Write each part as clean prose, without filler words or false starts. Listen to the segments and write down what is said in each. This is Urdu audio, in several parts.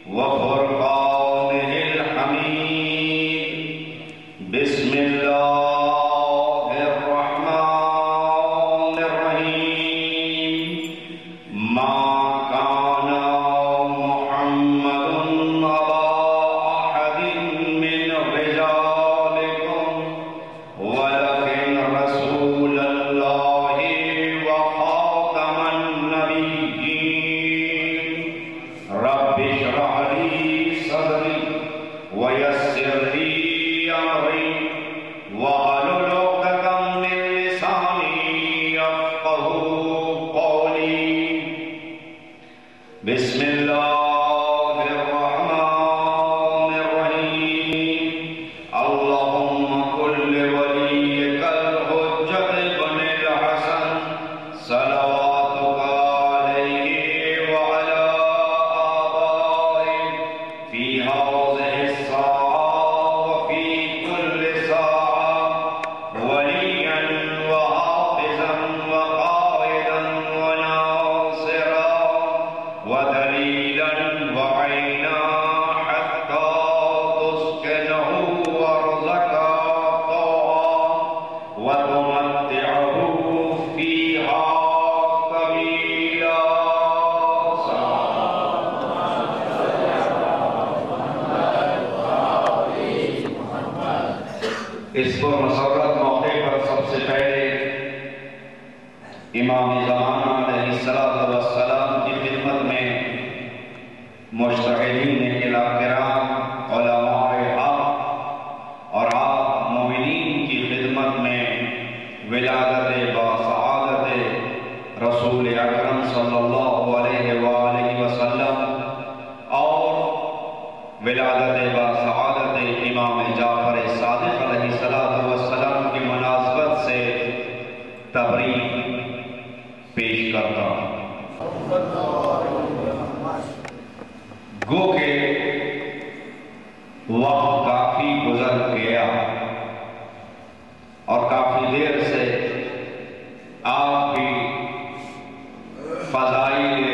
وفرقانه الحميد بسم الله الرحمن الرحيم ما كان محمد أبا أحد من رجالكم ولكن رسول الله وخاتم النبيين رب اشرح لي صدري ويسر لي أمري واحلل عقدة من لساني يفقهوا قولي بسم الله الرحمن الرحيم اللهم كن لوليك الحجة ابن الحسن صلواتك عليه وعلى آبائه في هذه الساعة وفي كل ساعة وليا وحافظا وقائدا وناصرا ودليلا وعينا حتى تسكنه أرضك طوعا وتمتعه فيها طويلا. اس پر مسرت موقع پر سب سے پہلے امام زمانہ علیہ السلام کی خدمت میں مجتہدین کرام علماء حق اور آپ مومنین کی خدمت میں ولادت باسعادت رسول اکرم صلی اللہ علیہ وآلہ وسلم اور ولادت باسعادت امام جعفر صادق علیہ السلام کی مناسبت سے تبریک پیش کرتا ہوں۔ گو کہ وقت کافی گزر گیا اور کافی دیر سے آپ بھی فضائل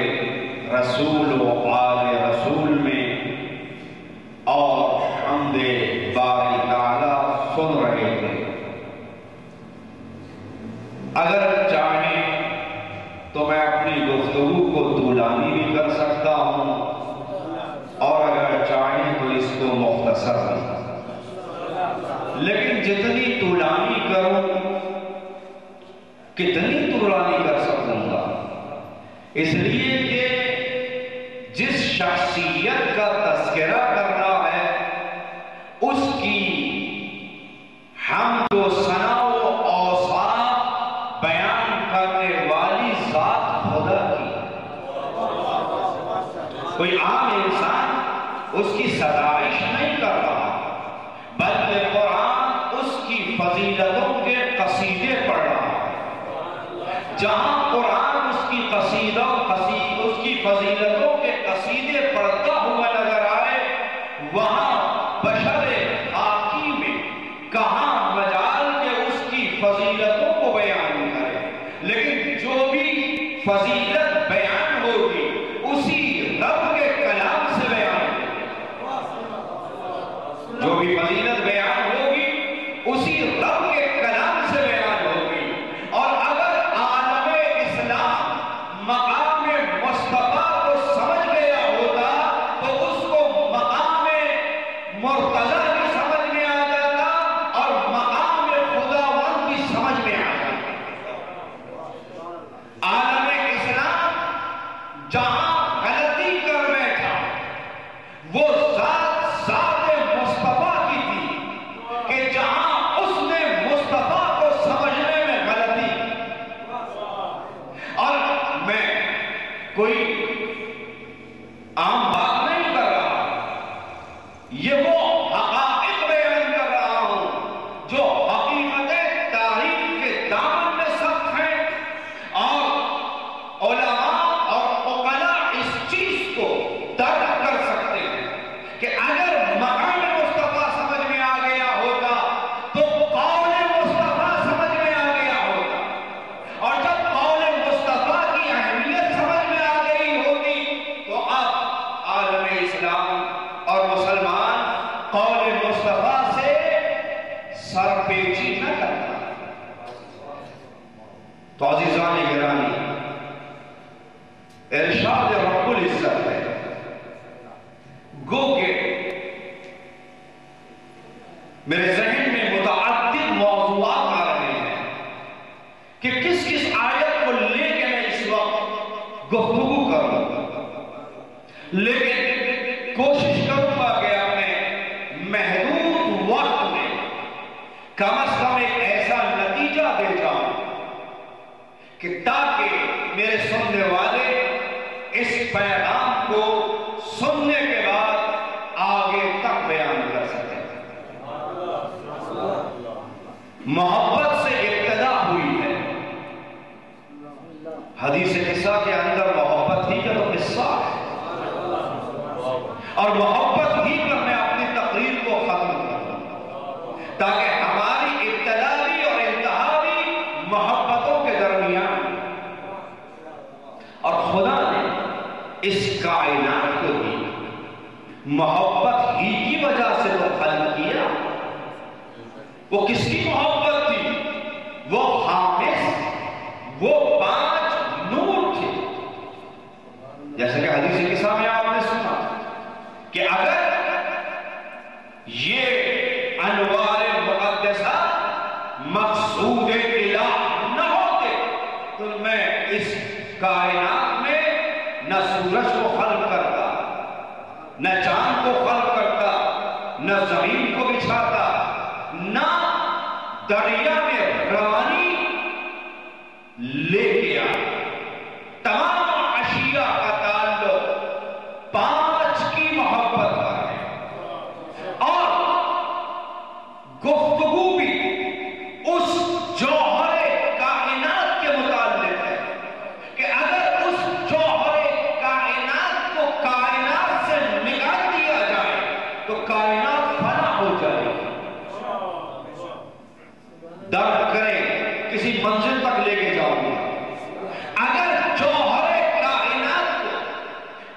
رسول و آل رسول میں اور حمد باری تعالیٰ سن رہے تھے۔ اگر چاہیں تو میں اپنی گفتگو کو طولانی بھی کر سکتا ہوں اور اگر چاہیں تو اس کو مختصر بھی، لیکن جتنی طولانی کروں کتنی طولانی کر سکوں گا، اس لیے کہ جس شخصیت کا تذکرہ کرنا ہے اس کی حمد و ثنا و اوصاف بیان کرنے والی ذات خدا کی، کوئی عام انسان اس کی ستائش نہیں کر رہا، بلکہ قرآن اس کی فضیلتوں کے قصیدے پڑھ رہا ہے۔ جہاں قرآن اس کی فضیلتوں کے قصیدے پڑھتا ہوا نظر آئے، وہاں بشر خاکی میں کہاں مجال کہ اس کی فضیلتوں کو بیان کرے، لیکن جو بھی فضیلت بیان ہوگی اسی رب کے کلام سے بیان ہوگی، جو بھی فضیلت بیان ہوگی اسی رب کے کلام سے بیان ہوگی۔ اور اگر عالم اسلام مقام مصطفیٰ کو سمجھ گیا ہوتا تو اس کو مقام مرتضیٰ بھی سمجھ میں آ جاتا اور مقام خداوند بھی سمجھ میں آ جاتا۔ عالم اسلام جہاں غلطی کر بیٹھا وہ ذات مصطفیٰ کی تھی کہ جہاں اس نے مصطفیٰ کو سمجھنے میں غلطی کی۔ اور میں کوئی عام بات نہیں کر رہا، یہ وہ حقائق بیان کر رہا ہوں جو حقیقت تاریخ کے دامن میں سخت ہیں، اور علماء اور عقلاء اس چیز کو درک کر سکتے ہیں کہ اگر مقام مصطفیٰ سمجھ میں آ گیا ہوتا تو قول مصطفیٰ سمجھ میں آ گیا ہوتا، اور جب قول مصطفیٰ کی اہمیت سمجھ میں آ گئی ہوگی تو اب لیکن کوشش کروں گا کہ اپنے محدود وقت میں کم از کم ایک ایسا نتیجہ دے جاؤں کہ تاکہ میرے سننے والے اس پیغام کو سننے کے بعد آگے تک بیان کر سکیں۔ محبت سے ابتدا ہوئی ہے۔ حدیث قصہ کے اندر محبت ہی کا تو قصہ ہے، اور محبت ہی پر میں اپنی تقریر کو ختم کروں تاکہ ہماری ابتدا بھی اور انتہا بھی محبتوں کے درمیان۔ اور خدا نے اس کائنات کو بھی محبت ہی کی وجہ سے تو خلق کیا۔ وہ کس کی محبت تھی؟ وہ خامس، وہ 5 نور تھے۔ جیسا کہ حدیث قصہ میں آپ نے سنا کہ اگر یہ انوار مقدسہ مقصود الہ نہ ہوتے تو میں اس کائنات میں نہ سورج کو خلق کرتا، نہ چاند کو خلق کرتا، نہ زمین کو بچھاتا، نہ دریا میں روانی لے کے آیا۔ تمام اشیاء کا تعلق 5 کی محبت کا ہے، اور گفتگو بھی اس جوہر کائنات کے متعلق ہے کہ اگر اس جوہر کائنات کو کائنات سے نکال دیا جائے تو کائنات فنا ہو جائے گی۔ درد کریں کسی منزل تک لے کے جاؤں گا، اگر جوہر کائنات کو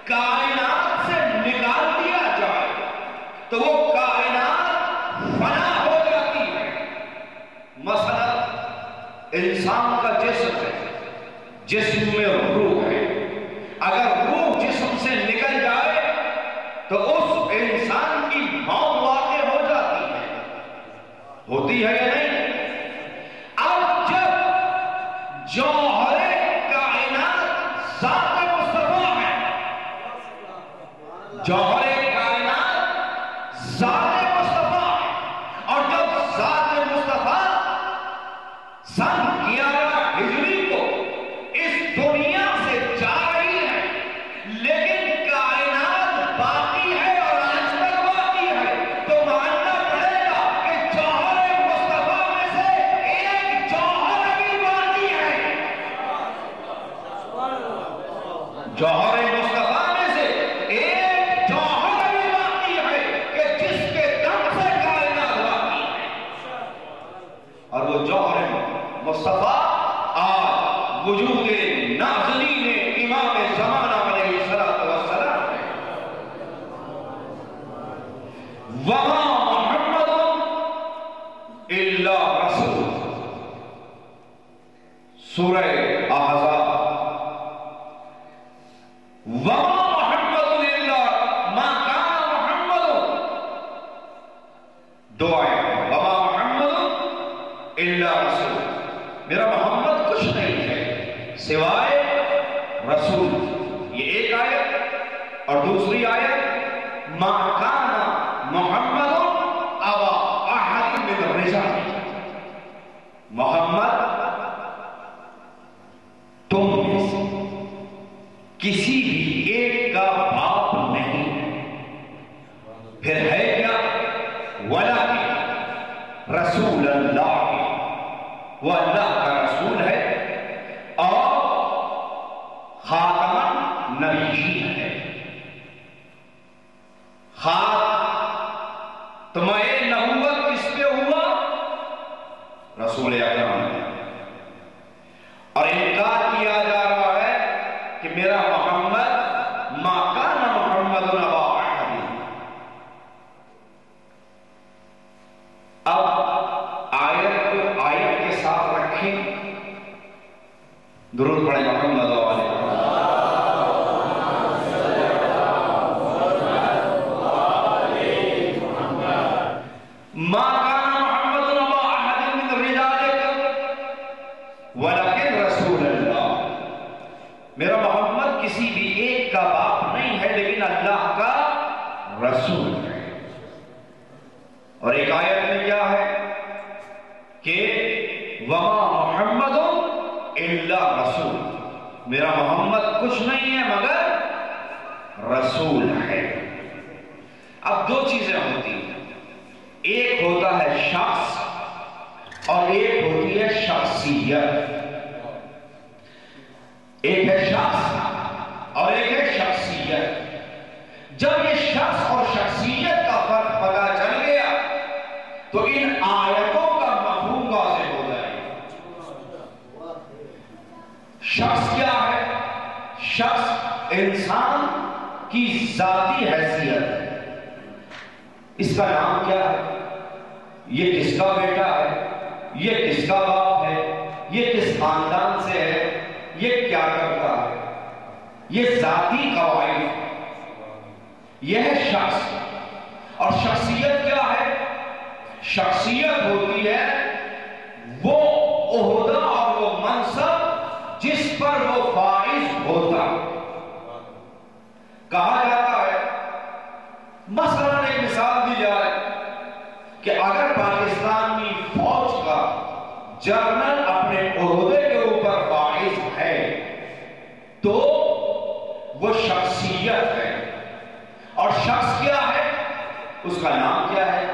کائنات سے نکال دیا جائے تو وہ کائنات فنا ہو جاتی ہے۔ مثلا انسان کا جسم ہے، جسم میں روح ہے، اگر روح جسم سے نکل جائے تو اس انسان کی موت واقع ہو جاتی ہے، ہوتی ہے یا نہیں؟ اب جب جوہر کائنات ذات مصطفیٰ ہے، جوہر کائنات ذات مصطفیٰ ہے، اور جب ذات مصطفیٰ سن 11 ہجری کو اس دنیا سے جا رہی ہے، لیکن کائنات باقی ہے اور آج تک باقی ہے، تو ماننا پڑے گا کہ جوہر مصطفیٰ میں سے ایک جوہر ابھی باقی ہے۔ جوہر مصطفیٰ میں سے ایک جوہر ابھی باقی ہے کہ جس کے دم سے کائنات باقی ہے، اور وہ جوہر مصطفیٰ آج وجود نازلین امام زمانہ علیہ السلام ہے۔ وما محمد الا رسول، سورہ احزاب۔ وما محمد الا ما کان محمد، 2 آیت، وما محمد الا رسول، میرا محمد کچھ نہیں ہے سوائے رسول، یہ ایک آیت، اور دوسری آیت ما کان محمد ابا احد من الرجال، محمد تم میں سے کسی بھی ایک کا باپ نہیں ہے۔ پھر ہے کیا؟ ولیکن رسول اللہ، وہ اللہ کا رسول ہے اور خاتم النبیین ہے۔ خاتم نبوت کس پہ ہوا؟ رسول اکرم نے، اور انکار کیا جا رہا ہے کہ میرا محمد ما کان محمد ابا احد۔ اب آیت کو آیت کے ساتھ رکھیں، درود پڑھیں محمد علیہ۔ رسول ہے. اور ایک آیت میں کیا ہے کہ وَمَا مُحَمَّدٌ إِلَّا رَسُولٌ، میرا محمد کچھ نہیں ہے مگر رسول ہے. اب دو چیزیں ہوتی ہیں، ایک ہوتا ہے شخص اور ایک ہوتی ہے شخصیت. ایک ہے شخص اور ایک ہے شخصیت. جب یہ شخص اور شخصیت کا فرق پتہ چل گیا تو ان آیتوں کا مفہوم واضح ہو جائے گا. شخص کیا ہے؟ شخص انسان کی ذاتی حیثیت ہے. اس کا نام کیا ہے؟ یہ کس کا بیٹا ہے؟ یہ کس کا باپ ہے؟ یہ کس خاندان سے ہے؟ یہ کیا کرتا ہے؟ یہ ذاتی قواعد. یہ ہے شخص. اور شخصیت کیا ہے؟ شخصیت ہوتی ہے وہ عہدہ اور وہ منصب جس پر وہ فائز ہوتا. کہا جاتا ہے، مثلا ایک مثال دی جائے کہ اگر پاکستانی فوج کا جنرل اپنے عہدے کے اوپر فائز ہے تو وہ شخصیت ہے. اور شخص کیا ہے؟ اس کا نام کیا ہے؟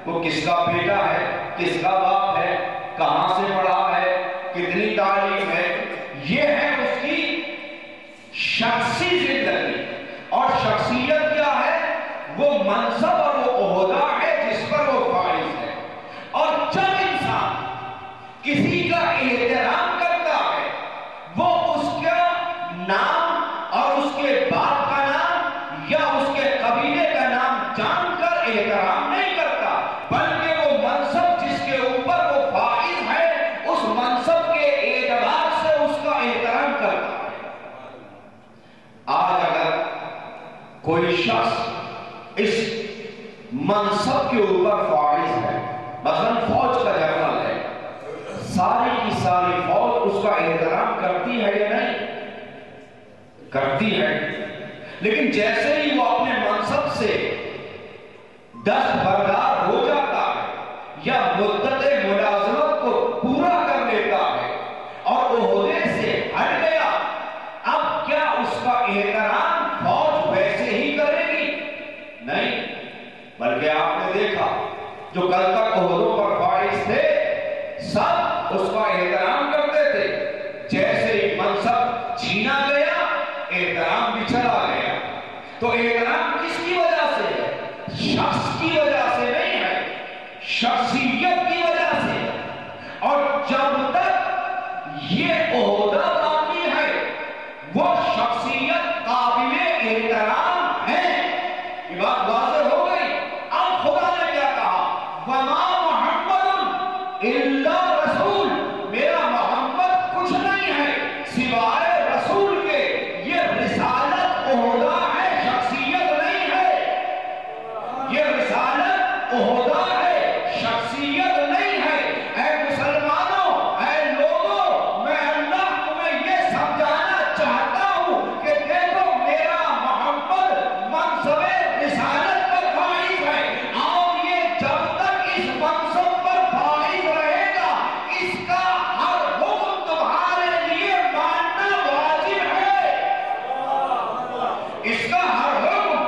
وہ کس کا بیٹا ہے؟ کس کا باپ ہے؟ کہاں سے پڑھا ہے؟ کتنی تعلیم ہے؟ یہ ہے اس کی شخصی زندگی. اور شخصیت کیا ہے؟ وہ منصب اور وہ عہدہ ہے جس پر وہ فائز ہے. اور جب انسان کسی کا احترام کرتا ہے وہ اس کا نام اور اس کے باپ کا نام یا اس کے قبیلے کا نام جان کر احترام نہیں کرتا، بلکہ وہ منصب جس کے اوپر وہ فائز ہے اس منصب کے اعتبار سے اس کا احترام کرتا ہے. آج اگر کوئی شخص اس منصب کے اوپر فائز ہے، مثلا فوج کا جنرل ہے، ساری کی ساری فوج اس کا احترام کرتی ہے یا نہیں؟ کرتی ہے. لیکن جیسے ہی وہ اپنے منصب سے دستبردار ہو جاتا ہے یا مدت ملازمت کو پورا کر لیتا ہے اور عہدے سے ہٹ گیا، اب کیا اس کا احترام فوج ویسے ہی کرے گی؟ نہیں. بلکہ آپ نے دیکھا جو کل تک عہدوں پر فائز تھے سب اس کا احترام کرتے تھے، جیسے ہی منصب چھینا گیا احترام بھی چلا گیا. تو احترام کس کی وجہ سے ہے؟ شخص کی وجہ سے نہیں ہے، شخصیت کی وجہ سے. اور جب تک یہ عہدہ باقی ہے وہ شخصیت قابل احترام ہے. یہ بات واضح ہو گئی. اب خدا نے کیا کہا؟ وَمَا مُحَمَّدٌ إِلَّا رَسُولٌ، میرا محمد کچھ نہیں ہے سوائے رسول کے. یہ رسالت عہدہ ہے، شخصیت نہیں ہے. یہ رسالت عہدہ ہے، شخصیت نہیں ہے. اے مسلمانوں، اے لوگوں، میں اللہ تمہیں یہ سمجھانا چاہتا ہوں کہ دیکھو میرا محمد منصب رسالت پر فائز ہے، اور یہ جب تک اس منصب پر فائز رہے گا اس کا ہر حکم تمہارے لیے ماننا واجب ہے. اس کا ہر حکم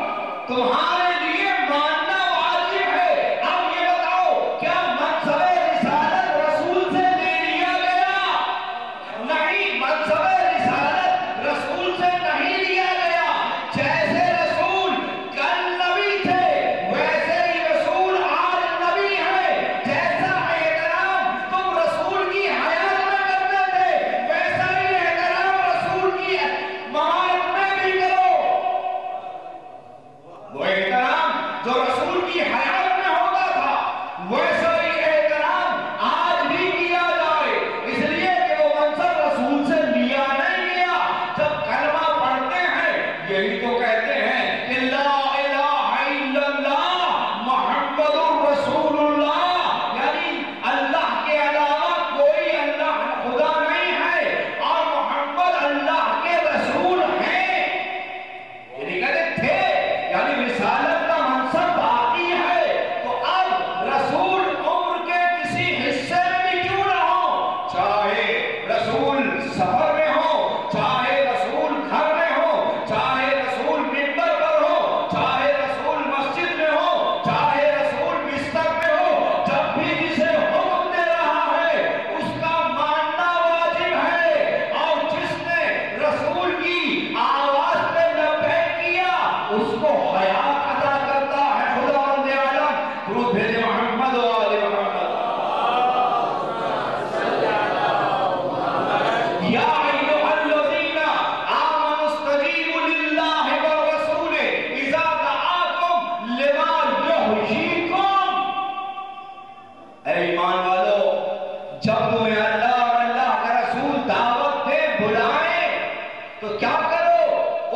تمہارے لیے ماننا واجب ہے. اب یہ بتاؤ کیا منصب رسالت رسول سے لے لیا گیا؟ نہیں، منصب رسالت رسول سے نہیں لیا گیا. جیسے رسول کل نبی تھے ویسے ہی رسول آج نبی ہے. جیسا احترام تم رسول کی حیات میں کرتے تھے ویسا ہی احترام رسول کی ممات میں بھی کرو. وہ احترام جو رسول کی حیات میں ہوتا تھا ویسا ہی احترام آج بھی کیا جائے. اس لیے کہ وہ منصب رسول سے لیا نہیں گیا. جب کلمہ پڑھتے ہیں یہی تو کہتے ہیں کہ لا الہ الا اللہ محمد رسول اللہ، یعنی اللہ کے علاوہ کوئی اللہ خدا نہیں ہے اور محمد اللہ کے رسول ہیں. یعنی کہتے تھے، یعنی رسالت کا حیات عطا کرتا ہے خداوند عالم. درود بھیجے محمد و آل محمد. یا ایھا الذین آمنوا استجیبوا للہ والرسول اذا دعاکم لما یحییکم. اے ایمان والو، جب تمہیں اللہ اور اللہ کا رسول دعوت دے بلائیں تو کیا کرو؟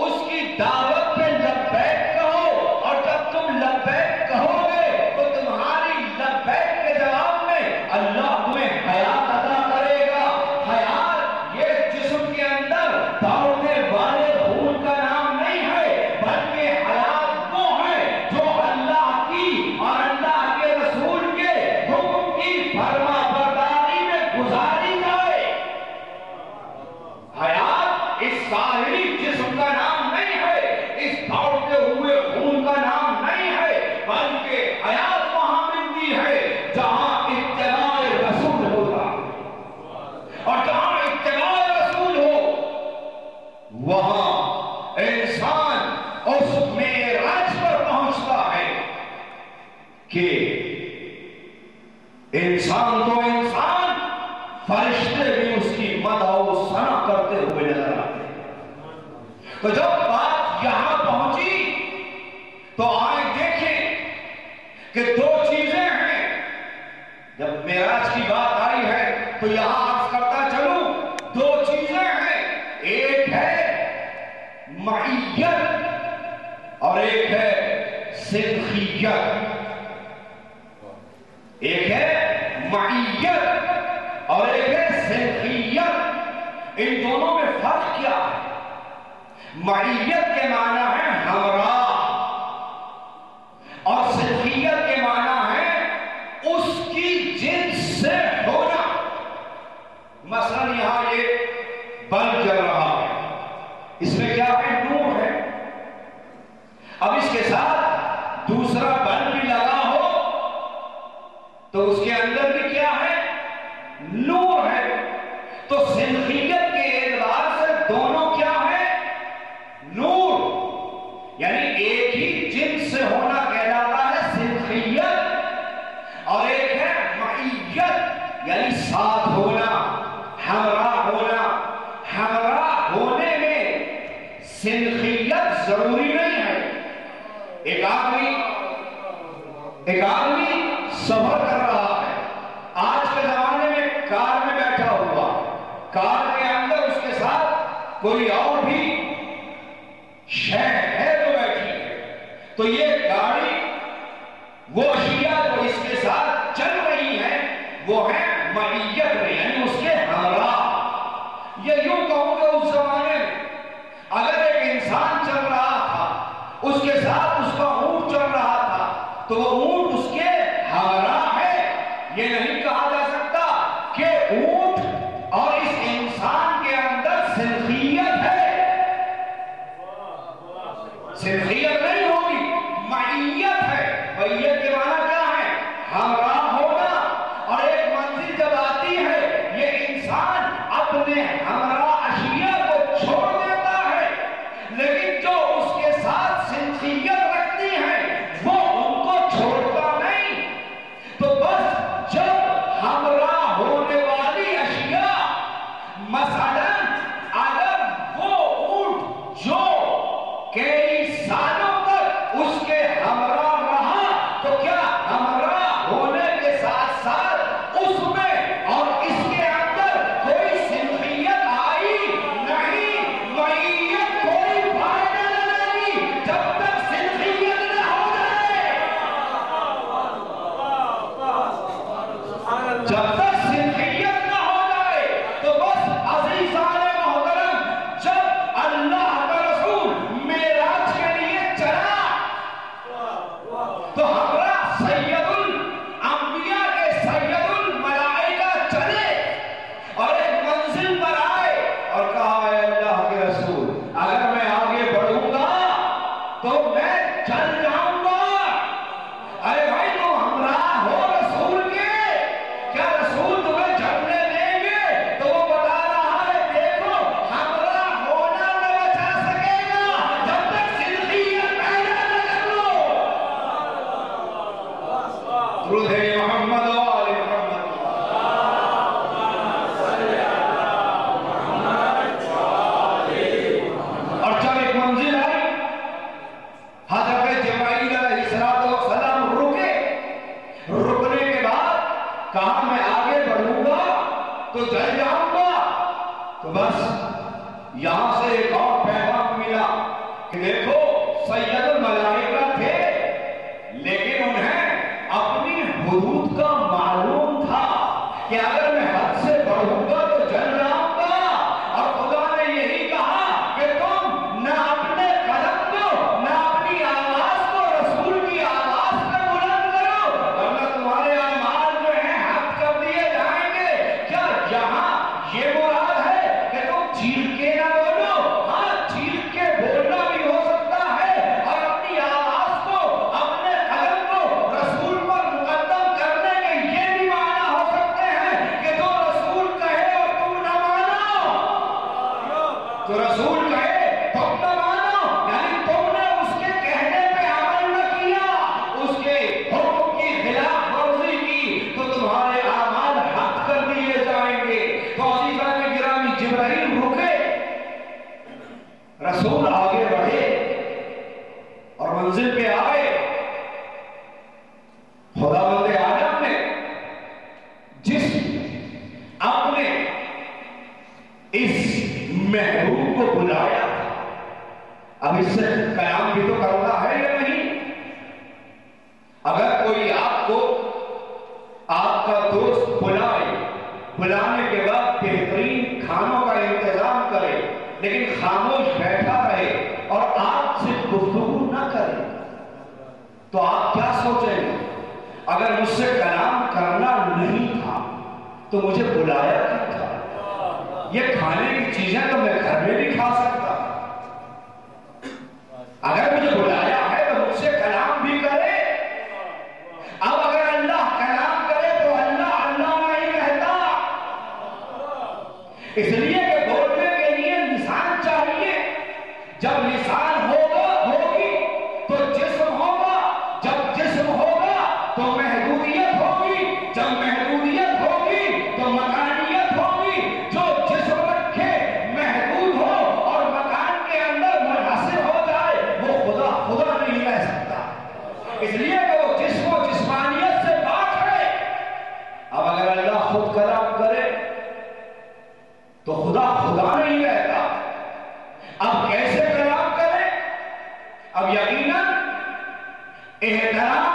اس کی دعوت پہ لبیک کہو، اور جب تم لبیک کہو گے تو تمہاری لبیک کے جواب میں اللہ تمہیں حیات عطا کرے گا. حیات یہ جسم کے اندر دوڑنے والے خون کا نام نہیں ہے، بلکہ حیات وہ ہے جو اللہ کی اور اللہ کے رسول کے حکم کی فرما برداری میں گزاری جائے. حیات اس ظاہری جسم کا نام نہیں ہے، اس دوڑتے ہوئے خون کا نام نہیں ہے، بلکہ حیات وہاں ملتی ہے جہاں اتباع رسول ہوگا. اور جہاں اتباع رسول ہو وہاں انسان اس معراج پر پہنچتا ہے کہ انسان تو انسان، فرشتے بھی اس کی مدح و ثنا کرتے ہوئے نظر آتے ہیں. تو جب بات یہاں پہنچی تو آئے دیکھیں کہ دو چیزیں ہیں. جب معراج کی بات آئی ہے تو یہاں عرض کرتا چلوں دو چیزیں ہیں. ایک ہے معیت اور ایک ہے صدقیت. ایک ہے معیت اور ایک ہے صدقیت. ان دونوں میں فرق کیا ہے؟ معیت کے معنی ہے ہمراہ اور صدقیت کے معنی ہے اس کی جنس سے ہونا. مثلا یہاں یہ بلب جل رہا ہے، اس میں کیا ہے؟ نور ہے. اب اس کے ساتھ دوسرا بلب بھی لگا ہو تو اس کے اندر بھی کیا ہے؟ نور ہے. تو صدقیت کے اعتبار سے دونوں کیا ہے؟ نور. یعنی ایک ہی جنس سے ہونا کہلاتا ہے صدقیت، اور ایک ہے معیت یعنی ساتھ ہونا، ہمراہ ہونا. ہمراہ ہونے میں صدقیت ضروری نہیں ہے. ایک آدمی سفر کر رہا ہے، آج کے زمانے میں کار میں بیٹھا ہوا، کار کے اندر اس کے ساتھ کوئی اور بھی شے ہے جو بیٹھی ہے، تو یہ گاڑی وہ اشیاء جو اس کے ساتھ چل رہی ہیں وہ ہے معیت میں، یعنی اس کے ہمراہ. یہ یوں کہوں گا اس زمانے میں اگر ایک انسان چل رہا تھا، اس کے ساتھ اس کا اونٹ چل رہا تھا، تو وہ اونٹ اس کے ہمراہ ہے. یہ نہیں کہا جا سکتا کہ اونٹ اور اس انسان کے اندر صدقیت ہے. صدقیت نہیں ہوگی، معیت ہے. معیت کے معنی کیا ہے؟ ہمراہ ہونا. اور ایک منزل جب آتی ہے یہ انسان اپنے ہمراہ اشیاء کو چھوڑ دیتا ہے، لیکن جو اس کے ساتھ صدقیت رکھتی ہیں وہ ان کو چھوڑتا نہیں. تو بس جب ہمراہ ہونے والی اشیاء، مثلا اگر وہ اونٹ جو کئی سالوں تک اس کے ہمراہ رہا تو کیا ہمراہ ہونے کے ساتھ ساتھ اس میں اور اس کے اندر کوئی صدقیت آئی نہیں. معیت کوئی فائدہ نہ دے گی جب تک صدقیت نہ ہو جائے. جب تک صدقیت نہ ہو جائے تو بس عزیزان محترم، جب اللہ کا رسول معراج کے لیے چلا تو ہمراہ سید الانبیاء کے سید الملائکہ چلے اور ایک منزل پر آئے اور کہا اے اللہ کے رسول اگر میں آگے بڑھوں گا تو میں چل جاؤں گا. ارے بھائی تم ہمراہ ہو رسول کے، کیا رسول تمہیں چلنے دیں گے؟ تو وہ بتا رہا ہے دیکھو ہمراہ ہونا نہ بچا سکے گا جب تک صدقیت پیدا نہ درود ہے محمد و آل محمد۔ اور جب ایک منزل آئی، حضرت جبرائیل علیہ السلام رکے، رکنے کے بعد کہا میں آگے بڑھوں گا تو جل جاؤں گا۔ تو بس یہاں سے ایک اور پیغام ملا کہ دیکھو سید الملائکہ تھے، لیکن انہیں اپنی حدود کا معلوم تھا کہ اگر میں حد سے بڑھوں گا تو جل جاؤں گا۔ اور خدا نے یہی کہا کہ تم نہ اپنے قلم کو نہ اپنی آواز کو رسول کی آواز پہ بلند کرو، ورنہ تمہارے اعمال جو ہیں حد کر دیے جائیں گے۔ کیا یہاں یہ مراد ہے کہ تم چیخ کے نہ بولو؟ ہاں، چیخ کے بولنا بھی ہو سکتا ہے، اور اپنی آواز کو اپنے قلم کو رسول پر مقدم کرنے کے یہ بھی معنی ہو سکتے ہیں کہ جو رسول کہے اور تم نہ مانو، تو رسول کہے تم نہ مانو، یعنی تم نے اس کے کہنے پہ عمل نہ کیا، اس کے حکم کی خلاف ورزی کی، تو تمہارے اعمال حد کر دیے جائیں گے۔ تو عزیزان گرامی، جبرائیل رکے، رسول آگے بڑھے اور منزل پہ آئے۔ خداوند عالم نے جس اپنے اس محبوب کو بلایا تھا، اب اس سے قیام بھی تو کرنا ہے یا نہیں؟ اگر کوئی آپ کو آپ کا دوست بلائے، بلانے کے بعد بہترین کھانوں کا انتظام کرے، لیکن خاموش بیٹھا رہے اور آپ سے گفتگو نہ کرے، تو آپ کیا سوچیں گے؟ اگر مجھ سے کلام کرنا نہیں تھا تو مجھے بلایا کیوں تھا؟ یہ کھانے کی چیزیں تو میں گھر میں بھی کھا سکتا۔ اگر مجھے بلایا ہے تو مجھ سے کلام بھی کرے۔ اب اگر اللہ کلام کرے تو اللہ اللہ نہیں کہتا، اس لیے کہ بولنے کے لیے لسان چاہیے۔ جب لسان ہوگی تو جسم ہوگا، جب جسم ہوگا تو محدودیت ہوگی، جب محدودیت ہوگی تو مکانیت ہوگی۔ جو جسم رکھے، محدود ہو اور مکان کے اندر منحصر ہو جائے، وہ خدا نہیں رہ سکتا۔ اس لیے کہ وہ جسم و جسمانیت سے پاک ہے۔ اب اگر اللہ خود کلام کرے تو خدا نہیں رہتا۔ اب کیسے کلام کرے؟ اب یقیناً احترام